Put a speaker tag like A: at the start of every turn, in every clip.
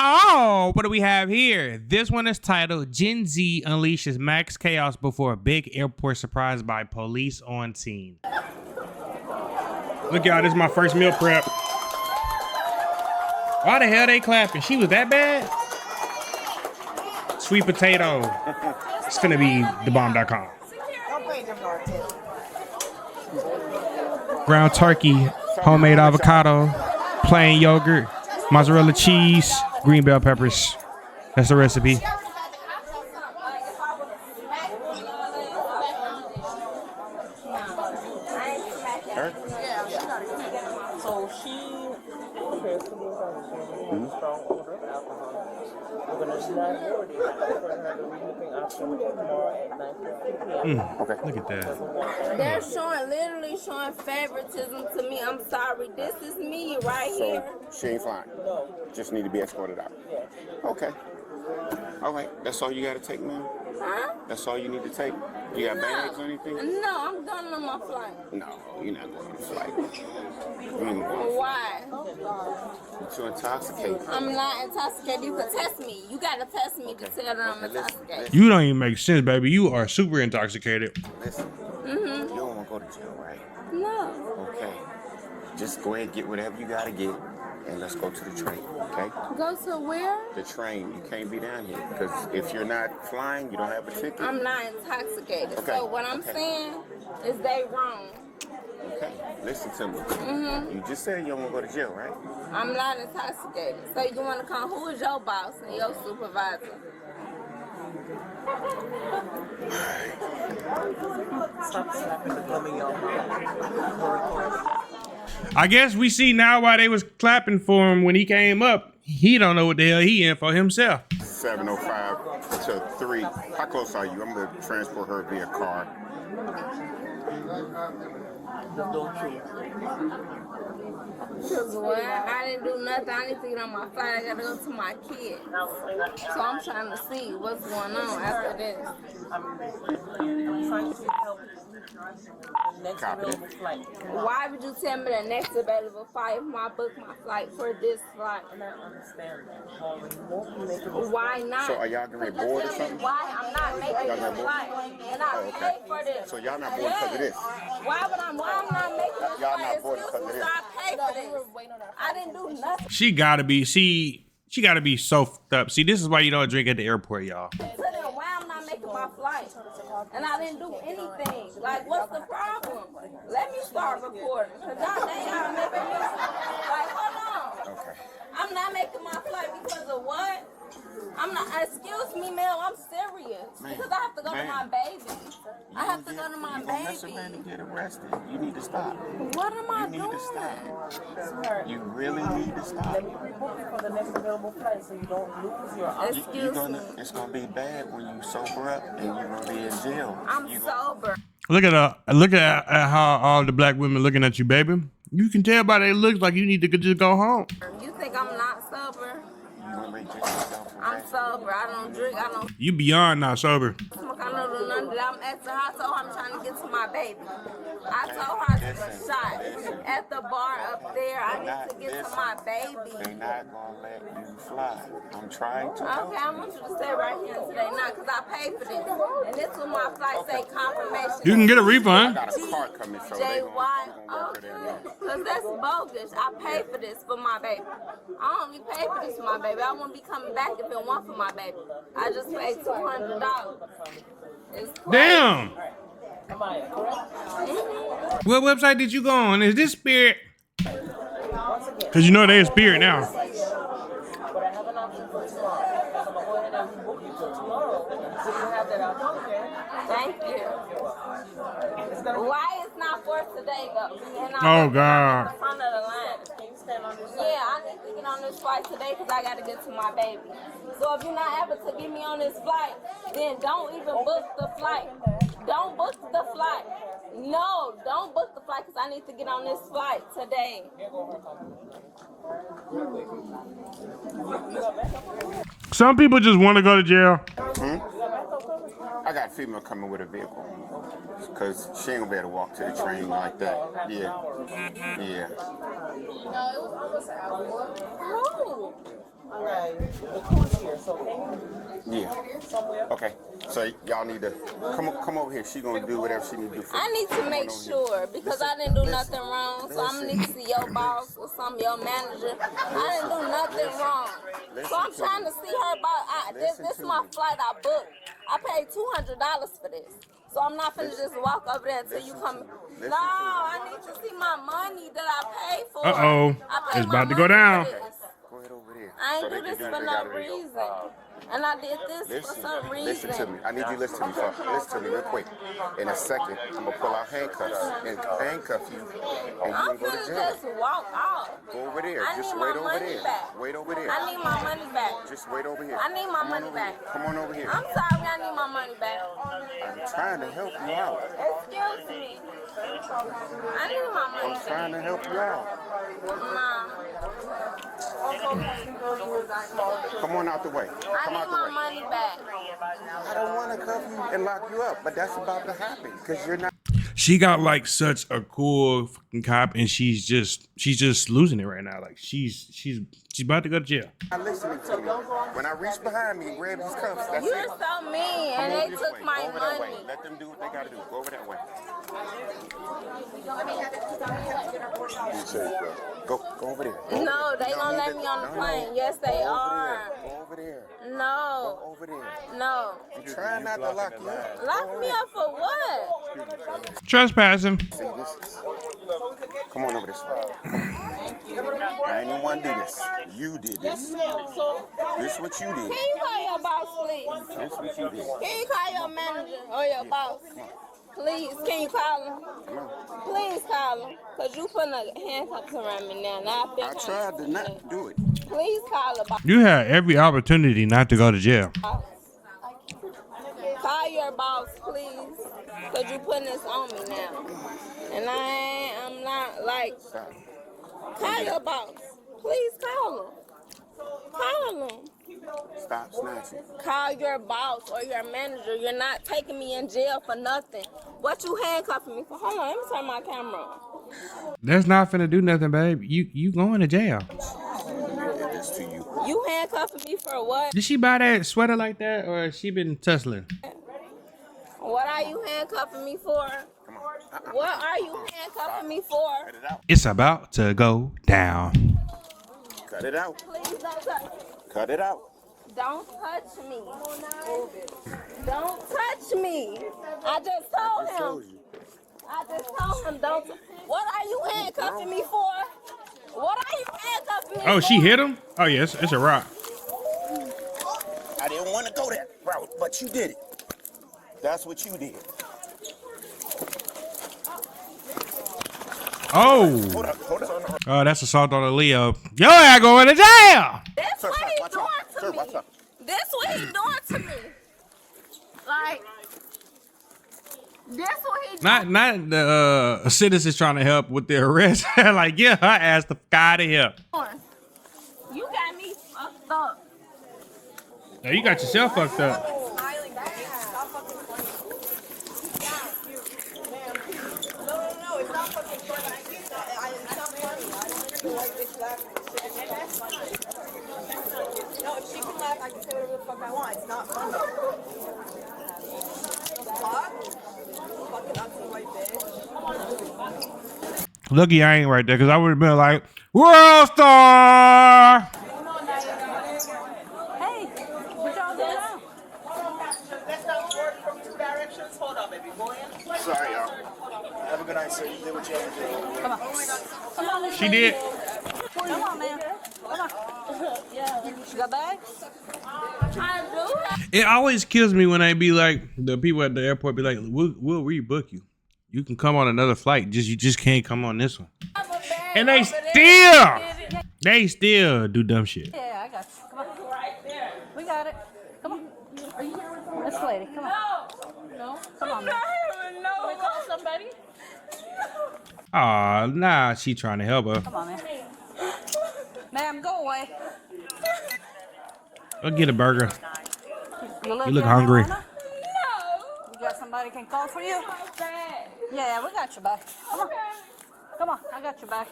A: Oh, what do we have here? This one is titled Gen Z Unleashes Max Chaos Before a Big Airport Surprise by Police on Scene. Look, y'all, this is my first meal prep. Why the hell they clapping? She was that bad? Sweet potato. It's gonna be thebomb.com. Ground turkey, homemade avocado, plain yogurt, mozzarella cheese, green bell peppers. That's the recipe.
B: So she prepares to lose on strong odor of alcohol. We're going to snap more for her to reheating option tomorrow at 9:50 p.m.
C: Okay.
A: Look at that.
D: They're literally showing favoritism to me. I'm sorry. This is me right here.
C: So she ain't flying.
B: No.
C: Just need to be escorted out.
B: Yeah.
C: Okay. All right. That's all you got to take, man.
D: Huh?
C: That's all you need to take. You got bags or anything?
D: No, I'm done on my flight.
C: No, you're not going on the flight. You ain't going.
D: Why?
C: You're too intoxicated.
D: I'm not intoxicated. You can test me. You gotta test me to tell that I'm
C: Okay,
D: intoxicated.
A: You don't even make sense, baby. You are super intoxicated.
C: Listen. You don't want to go to jail, right?
D: No.
C: Okay. Just go ahead and get whatever you got to get, and let's go to the train, okay?
D: Go to where?
C: The train. You can't be down here, because if you're not flying, you don't have a ticket.
D: I'm not intoxicated.
C: Okay.
D: So what I'm saying is they wrong.
C: Okay, listen to me. You just said you don't want to go to jail, right?
D: I'm not intoxicated. So you want to come? Who is your boss and your supervisor?
B: Stop slapping the gum in your mouth.
A: I guess we see now why they was clapping for him when he came up. He don't know what the hell he in for himself.
C: 7:05 to 3. How close are you? I'm going to transport her via car.
B: Don't you?
D: Well, I didn't do nothing. I need to get on my flight. I gotta go to my kid. So I'm trying to see what's going on after this.
B: I'm trying to help the next available flight.
D: Why would you tell me the next available flight if I book my flight for this flight?
B: And I understand that.
D: Why not?
C: So are y'all going to be bored or something?
D: Why I'm not making
C: Y'all
D: this
C: not bored?
D: flight and I
C: Oh, okay.
D: paid for this?
C: So y'all not bored because of this?
D: Why I'm not making this
C: Y'all
D: flight?
C: not bored because of
D: Excuse me,
C: this?
D: so I paid for this. I didn't do nothing.
A: She gotta be. She gotta be so fucked up. See, this is why you don't drink at the airport, y'all.
D: To them, why I'm not making my flight? And I didn't do anything. Like, what's the problem? Let me start recording. Because y'all making me. Like, hold on.
C: Okay.
D: I'm not making my flight because of what? I'm not, excuse me, ma'am, I'm serious. Because I have to go to my baby. I have to go to my
C: You gonna mess around
D: baby.
C: and get arrested. You need to stop.
D: What am I
C: You need to
D: doing?
C: stop. You really need to stop.
B: Let me rebook you for the next available flight so you don't lose your option.
D: Excuse me.
C: It's gonna be bad when you sober up and you're gonna be in jail.
D: I'm sober.
A: Look at how all the black women looking at you, baby. You can tell by their looks like you need to just go home.
D: You think I'm not sober?
C: You wanna reject yourself for
D: I'm
C: that?
D: sober. I don't drink. I don't
A: You beyond not sober.
D: smoke. I don't do none of that. I'm asking her. I told her I'm trying to get to my baby. I told her I took a shot at the bar up there. I need to get to my baby.
C: They're not gonna let you fly. I'm trying to help
D: Okay, I want you to stay right here today now because I paid for this. And this was my flight say confirmation.
A: You can get a
C: I
A: refund.
C: got a cart coming, so they gonna work it out.
D: Because that's bogus. I paid for this for my baby. I only paid for this for my baby. I won't be coming back if it weren't for my baby. I just paid $200. It's crazy.
A: Damn.
B: Amaya, correct?
A: What website did you go on? Is this Spirit? Because you know they're Spirit now.
B: But I have an option for tomorrow. So I'm going to go ahead and rebook you for tomorrow. So you have that option, okay?
D: Thank you. Why it's not for today though?
A: Oh, God.
D: At the front of the line.
B: Can you stand on this side?
D: Yeah, I need to get on this flight today because I got to get to my baby. So if you're not able to get me on this flight, then don't even book the flight. Don't book the flight. No, don't book the flight because I need to get on this flight today.
A: Some people just want to go to jail.
C: I got a female coming with a vehicle. Because she ain't gonna be able to walk to the train like that. Yeah. Yeah.
D: Who?
B: Okay, the concierge, okay?
C: Yeah.
B: Somewhere.
C: Okay. So y'all need to come over here. She gonna do whatever she need to do for you.
D: I need to
C: Come
D: make
C: on over
D: sure because I didn't do nothing wrong. So I'm
C: Listen.
D: gonna need to see your boss or some your manager. I didn't do nothing wrong. So I'm trying to see her boss. This is my flight I booked. I paid $200 for this. So I'm not finna just walk over there until you come. No, I need to see my money that I paid for.
A: Uh-oh.
D: I paid
A: It's
D: my
A: about to go
D: money
A: down.
D: for this.
C: Go ahead over there.
D: I
C: So
D: ain't
C: they
D: do
C: can
D: this
C: do
D: for
C: what they
D: no
C: gotta do.
D: reason. And I did this for some reason.
C: Listen to me. I need you to listen to me. Listen to me real quick. In a second, I'm gonna pull out handcuffs and handcuff you, and you
D: I'm
C: can go to
D: finna
C: jail.
D: just walk out.
C: Go over there.
D: I
C: Just
D: need
C: wait
D: my
C: over
D: money
C: there.
D: back.
C: Wait over there.
D: I need my money back.
C: Just wait over here.
D: I need my
C: Come on
D: money
C: over
D: back.
C: here. Come on over here.
D: I'm sorry, I need my money back.
C: I'm trying to help you out.
D: Excuse me. I need my money
C: I'm
D: back.
C: trying to help you out.
D: Nah.
C: Come on out the way.
D: I
C: Come
D: need
C: out the
D: my
C: way.
D: money back.
C: I don't want to cuff you and lock you up, but that's about to happen because you're not.
A: She got like such a cool fucking cop, and she's just losing it right now. Like she's about to go to jail.
C: Not listening to me. When I reach behind me and grab these cuffs, that's
D: You're
C: it.
D: so mean,
C: Come
D: and
C: over
D: they
C: this
D: took
C: way.
D: my
C: Go over that way.
D: money.
C: Let them do what they gotta do. Go over that way. Go over there. Go
D: No,
C: over there.
D: they
C: You don't
D: gonna
C: need
D: let
C: to-
D: me on the
C: no,
D: plane.
C: no.
D: Yes, they
C: Go over
D: are.
C: there. Go over there.
D: No,
C: Go over there.
D: no.
C: I'm trying not to lock you up.
D: Lock me up for what?
A: Trespassing.
C: See, this is. Come on over this way. I ain't even want to do this. You did this. This is what you did.
D: Can you call your boss, please?
C: This is what you did.
D: Can you call your manager or your boss? Please, can you call him?
C: Come on.
D: Please call him. Because you putting a handcuffs around me now. Now I feel
C: I
D: kinda
C: tried to
D: sick.
C: not do it.
D: Please call the boss.
A: You had every opportunity not to go to jail.
D: Call your boss, please. Because you putting this on me now. And I'm not like,
C: Stop.
D: call your boss. Please call him. Call him.
C: Stop snatching.
D: Call your boss or your manager. You're not taking me in jail for nothing. What you handcuffing me for? Hold on, let me turn my camera on.
A: That's not finna do nothing, babe. You going to jail.
C: Did this to you.
D: You handcuffing me for what?
A: Did she buy that sweater like that, or she been tussling?
D: What are you handcuffing me for?
C: Come on.
D: What are you handcuffing me for?
C: Cut it out.
A: It's about to go down.
C: Cut it out.
D: Please don't touch.
C: Cut it out.
D: Don't touch me. Don't touch me. I just told
C: I told
D: him.
C: you.
D: I just told him don't. What are you handcuffing me for? What are you handcuffing me for?
A: Oh, she hit him? Oh, yes, it's a rock.
C: I didn't want to go that route, but you did it. That's what you did.
A: Oh.
C: Hold up.
A: Oh, that's assault on a Leo. Yo, I going to jail.
D: That's
C: Sir,
D: what
C: sir,
D: he's
C: watch
D: doing
C: out.
D: to
C: Sir,
D: me.
C: watch out.
D: That's what he's doing to me. Like, that's what he's doing.
A: Not the citizens trying to help with the arrest. Like, yeah, her ass the guy to help.
D: You got me fucked up.
A: Now you got yourself fucked up.
B: No, it's not fucking funny. It's not funny. I don't know why bitch laughing. No, if she can laugh, I can say whatever the fuck I want. It's not funny. Fuck? Fucking ugly white bitch.
A: Lucky I ain't right there, because I would have been like, World Star!
E: Hey, what y'all doing now?
B: Let's not work from two directions. Hold on, baby. Go in.
C: Sorry, y'all.
F: Have a good night, sir. You did what you had to do.
E: Come on. Come on,
A: She did.
E: Come on, man. Come on. You got bags?
D: I do.
A: It always kills me when they be like, the people at the airport be like, we'll rebook you. You can come on another flight. You just can't come on this one.
D: have a bag
A: And they
D: over there.
A: still do dumb shit.
E: Yeah, I got you. Come on.
D: Right there.
E: We got it. Come on. Are you here with someone? This lady, come on. No? Come on,
D: I'm
E: man.
D: not here with no one.
E: Call somebody.
A: Aw, nah, she trying to help her.
E: Come on, man. Ma'am, go away.
A: Go get a burger.
E: You
A: You look hungry.
E: Marijuana?
D: No.
E: You got somebody can call for you?
D: My bag.
E: Yeah, we got your back. Come on. Come on, I got your back.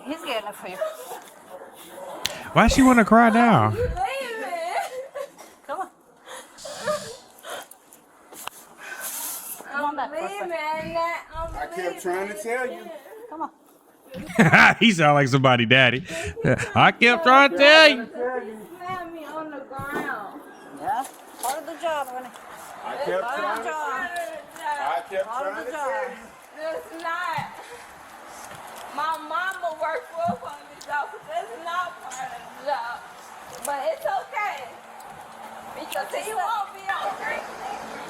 E: He's getting it for you.
A: Why she want to cry now?
D: Leave it.
E: Come on. Come on back for a
D: Leave
E: second.
D: it.
C: I kept trying to tell you.
E: Come on.
A: He sound like somebody daddy. I kept trying to tell you.
D: Slam me on the ground.
E: Yeah. Part of the job, honey.
C: I kept
E: Part of
C: trying
E: the
C: to
E: job.
C: I kept
E: Part of
C: trying
E: the
C: to
E: job.
C: tell you.
D: It's not. My mama worked for a police officer. It's not part of the job. But it's okay. Because he won't be on drink liquor.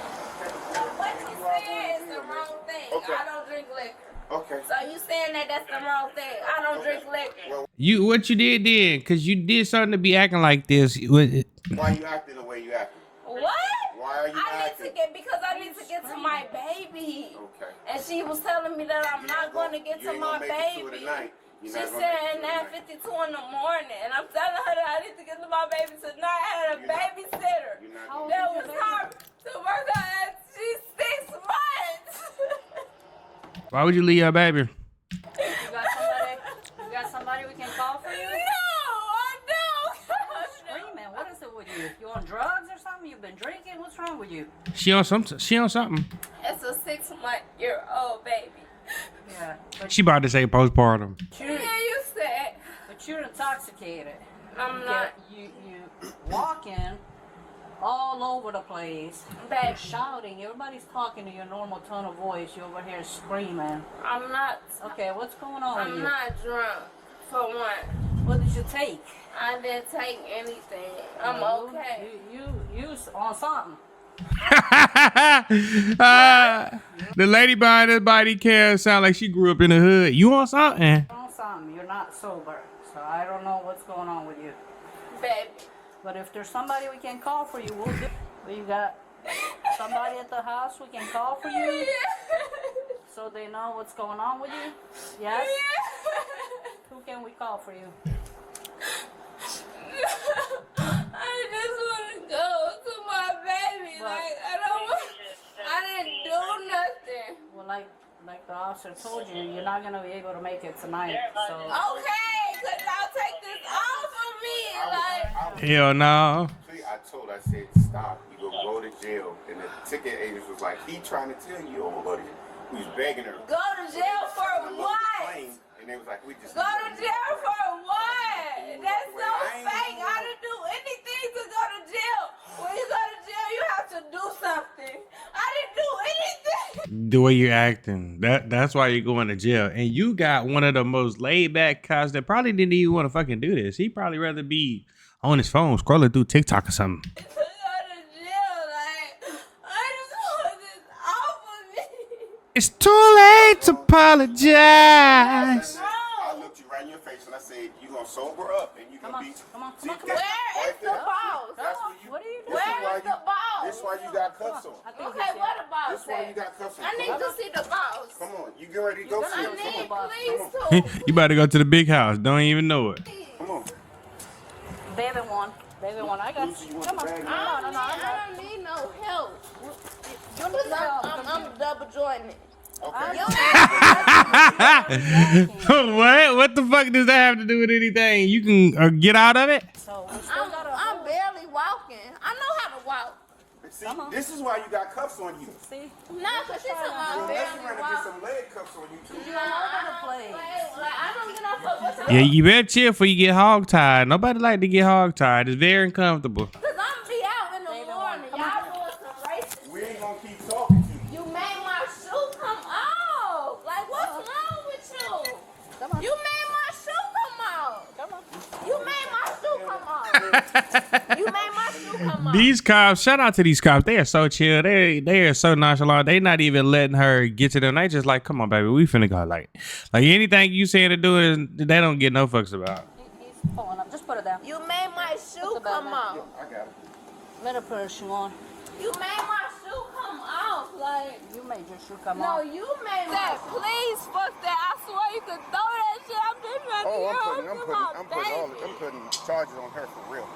D: So what you saying is the wrong thing.
C: Okay.
D: I don't drink liquor.
C: Okay.
D: So you saying that that's the wrong thing. I don't drink liquor.
A: What you did then? Cause you did something to be acting like this.
C: Why you acting the way you acting?
D: What?
C: Why are you acting?
D: Because I need to get to my baby.
C: Okay.
D: And she was telling me that I'm not going to get to my baby. She said 9:52 in the morning, and I'm telling her that I need to get to my baby tonight. I had a babysitter that was hard to work on, and she's 6 months.
A: Why would you leave your baby?
E: You got somebody we can call for you?
D: No, I don't.
E: Screaming. What is it with you? You on drugs or something? You've been drinking? What's wrong with you?
A: She on something.
D: It's a 6-month-old baby.
E: Yeah. But
A: She about to say postpartum.
D: Yeah, you said.
E: but you're intoxicated.
D: I'm not.
E: You walking all over the place.
D: Baby.
E: You're shouting. Everybody's talking to your normal tone of voice. You're over here screaming.
D: I'm not.
E: Okay, what's going on with
D: I'm
E: you?
D: not drunk. For one,
E: What did you take?
D: I didn't take anything. I'm
E: You-
D: okay.
E: You on something.
A: The lady behind this body cam sound like she grew up in the hood. You on something?
E: On something. You're not sober. So I don't know what's going on with you.
D: Baby.
E: But if there's somebody we can call for you, we'll do. You got somebody at the house we can call for you, so they know what's going on with you. Yes. Who can we call for you?
D: I just want to go to my baby.
E: But-
D: Like, I didn't do nothing.
E: Well, like the officer told you, you're not gonna be able to make it tonight. So
D: Okay, could y'all take this off of me? Like,
A: Hell no.
C: See, I said, stop. You gonna go to jail. And the ticket agent was like, he trying to tell you, old buddy. He was begging her.
D: go to jail for what?
C: And they was like, we just.
D: Go to jail for what? That's so fake. I didn't do anything to go to jail. When you go to jail, you have to do something. I didn't do anything.
A: The way you're acting, that's why you're going to jail. And you got one of the most laid back cops that probably didn't even want to fucking do this. He probably rather be on his phone scrolling through TikTok or something.
D: To go to jail, like, I just want this off of me.
A: It's too late to apologize.
C: I looked you right in your face and I said, you gonna sober up and you
E: come
C: gonna
E: on,
C: be.
E: come on,
C: See,
E: come on, come on.
D: Where is the boss?
C: That's what you.
E: What are you
C: This
E: doing?
C: is
D: Where
C: why
D: is the boss?
C: This is why you got cuffs on.
E: I think
D: Okay,
E: it's
D: what about
C: This is why you
D: that?
C: got cuffs on.
D: I need to see the boss.
C: Come on, you get ready to go
E: You're
C: see
D: I
C: him.
E: gonna
C: Come
D: need,
C: on,
D: please,
A: You about to go to the big house. Don't even know it.
C: come on.
E: Baby one. Baby one. I got
C: Lucy, you
E: you.
C: want
E: Come
C: the
E: on.
C: bag?
D: I don't need no help.
E: You need help.
D: I'm double jointed.
C: Okay.
A: What the fuck does that have to do with anything? You can get out of it?
E: So we still got a
D: I'm barely walking. I know how to walk.
C: See, this is why you got cuffs on you.
E: see.
D: Nah, cause she's I'm
C: Unless
D: barely
C: you're gonna get
D: walking.
C: some leg cuffs on you too.
E: You're all over the place.
D: Like, I don't get off of what's
A: Yeah, you better chill before you get hog-tied. Nobody like to get hog-tied. It's very uncomfortable.
D: Cause I'm be out in the morning. Y'all doing some racist.
C: We ain't gonna keep talking to you.
D: You made my shoe come off. Like, what's wrong with you?
E: Come on.
D: You made my shoe come off.
E: Come on.
D: You made my shoe come off. You made my shoe come off.
A: These cops, shout out to these cops. They are so chill. They are so nonchalant. They not even letting her get to them. They just like, come on, baby, we finna go. Like anything you saying to do is they don't get no fucks about.
E: He's pulling up. Just put it down.
D: You made my shoe
E: the bag,
D: come
E: man?
D: off.
C: I got it.
E: Let her put her shoe on.
D: You made my shoe come off. Like,
E: You made your shoe come
D: no,
E: off.
D: you made that. Please fuck that. I swear you could throw that shit. I'm just trying to
C: Oh,
D: get
C: I'm putting charges on her for real.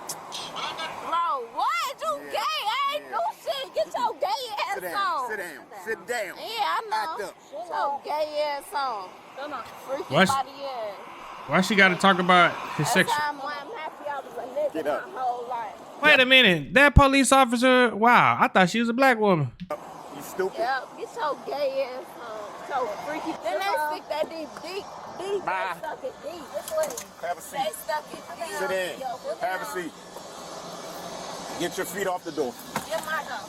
D: Bro, what? You gay? I ain't no shit. Get your gay ass
C: Sit
D: on.
C: down. Sit down. Sit down.
D: Yeah, I know.
C: Act up.
D: Get your gay ass on.
E: Come on.
D: Freaky
A: What's-
D: body ass.
A: Why she got to talk about his
D: That's
A: section?
D: how I'm happy
C: Get up.
D: My whole life.
A: Wait a minute. That police officer, wow, I thought she was a black woman.
C: You stupid.
D: Yep, get your gay ass on. So freaky. Then they stick that deep. They stuck it deep. This way.
C: Have a seat.
D: They stuck it deep.
C: Sit in. Have a seat. Get your feet off the door.
D: Get my door.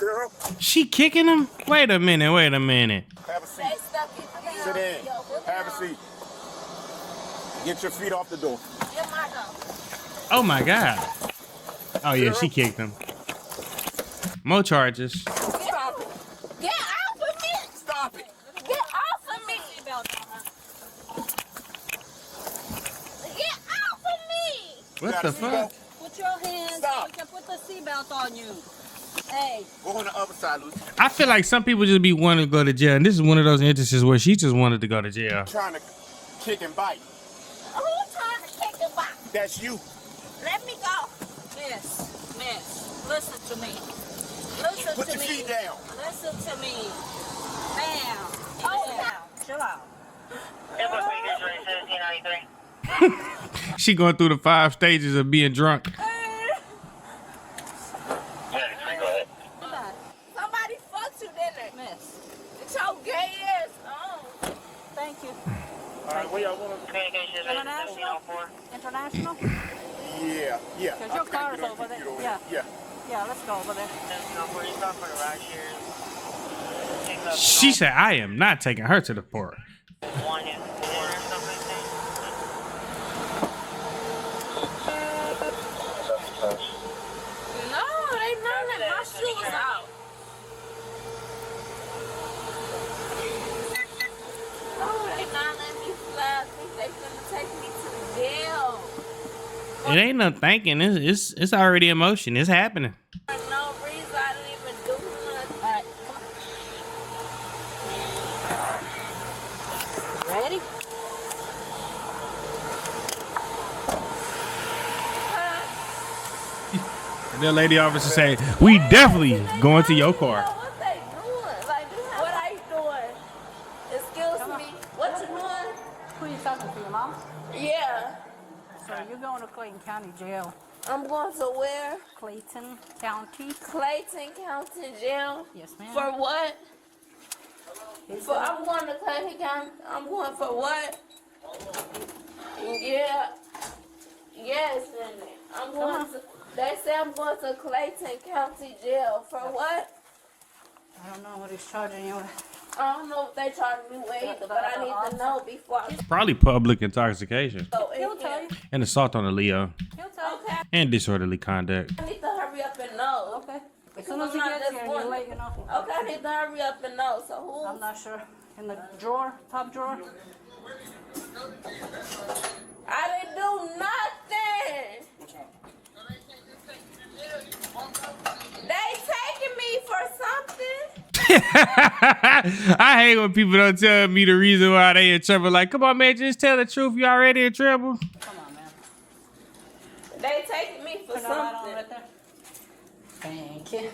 C: Girl,
A: She kicking him? Wait a minute.
C: have a
D: They
C: seat.
D: stuck it deep.
C: Sit in. Have a seat. Get your feet off the door.
D: Get my door.
A: Oh my God. Oh yeah, she kicked him. More charges.
D: Get off of me.
C: Stop it.
D: Get off of me. Get off of me.
A: What the fuck?
E: Put your hands
C: Stop.
E: so we can put the seatbelt on you. Hey.
C: Go on the other side, Lucy.
A: I feel like some people just be wanting to go to jail, and this is one of those instances where she just wanted to go to jail.
C: Trying to kick and bite.
D: Who trying to kick the box?
C: That's you.
D: Let me go.
E: Miss, listen to me. Listen
C: Put
E: to
C: your
E: me.
C: feet down.
E: Listen to me. Bam.
D: Oh,
E: Down. Chill out.
A: She going through the 5 stages of being drunk.
D: somebody fucked you, didn't they?
E: Miss.
D: Get your gay ass on.
E: Thank you.
F: All right, where y'all going?
E: International? International?
C: Yeah.
E: Because your car is over there. Yeah. Yeah, let's go over there.
A: She said, I am not taking her to the port.
D: No, they not let my shoes out. No, they not letting me fly. I think they finna take me to jail.
A: It ain't no thinking. It's already in motion. It's happening.
D: For no reason, I didn't even do nothing.
E: All right. Ready?
A: And the lady officer say, we definitely going to your car.
D: What they doing? Like, what are you doing? Excuse me. What you doing?
E: Who you talking to, your mom?
D: Yeah.
E: So you're going to Clayton County Jail.
D: I'm going to where?
E: Clayton County.
D: Clayton County Jail.
E: Yes, ma'am.
D: For what? I'm going to Clayton County. I'm going for what? Yeah. Yes, and I'm going to. They say I'm going to Clayton County Jail. For what?
E: I don't know what he's charging you with.
D: I don't know if they charge me with either, but I need to know before I
A: Probably public intoxication
D: go in
E: He'll tell
D: here.
E: you.
A: and assault on a Leo
E: He'll tell you.
D: Okay.
A: and disorderly conduct.
D: I need to hurry up and know.
E: Okay. As
D: Because
E: soon as he
D: I'm not
E: gets
D: just
E: here,
D: one.
E: he'll let you know.
D: Okay, I need to hurry up and know. So
E: I'm
D: who?
E: not sure. In the drawer, top drawer.
D: I didn't do nothing. They taking me for something.
A: I hate when people don't tell me the reason why they in trouble. Like, come on, man, just tell the truth. You already in trouble.
E: Come on, man.
D: They taking me for
E: Turn the light on
D: something.
E: right there. Thank you.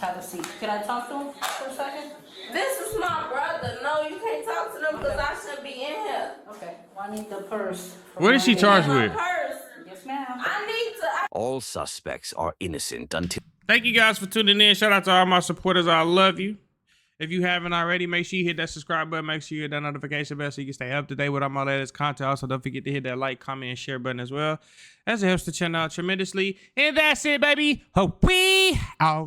E: Have a seat. Can I talk to him for a second?
D: This is my brother. No, you can't talk to them because I shouldn't be in here.
E: Okay. Well, I need the purse. for
A: What is she
E: my-
A: charged
D: My
A: with?
D: purse.
E: Yes, ma'am.
D: I need to.
G: All suspects are innocent until
A: Thank you guys for tuning in. Shout out to all my supporters. I love you. If you haven't already, make sure you hit that subscribe button. Make sure you hit that notification bell so you can stay up to date with all my latest content. Also, don't forget to hit that like, comment, and share button as well, as it helps the channel out tremendously. And that's it, baby. Hope we out.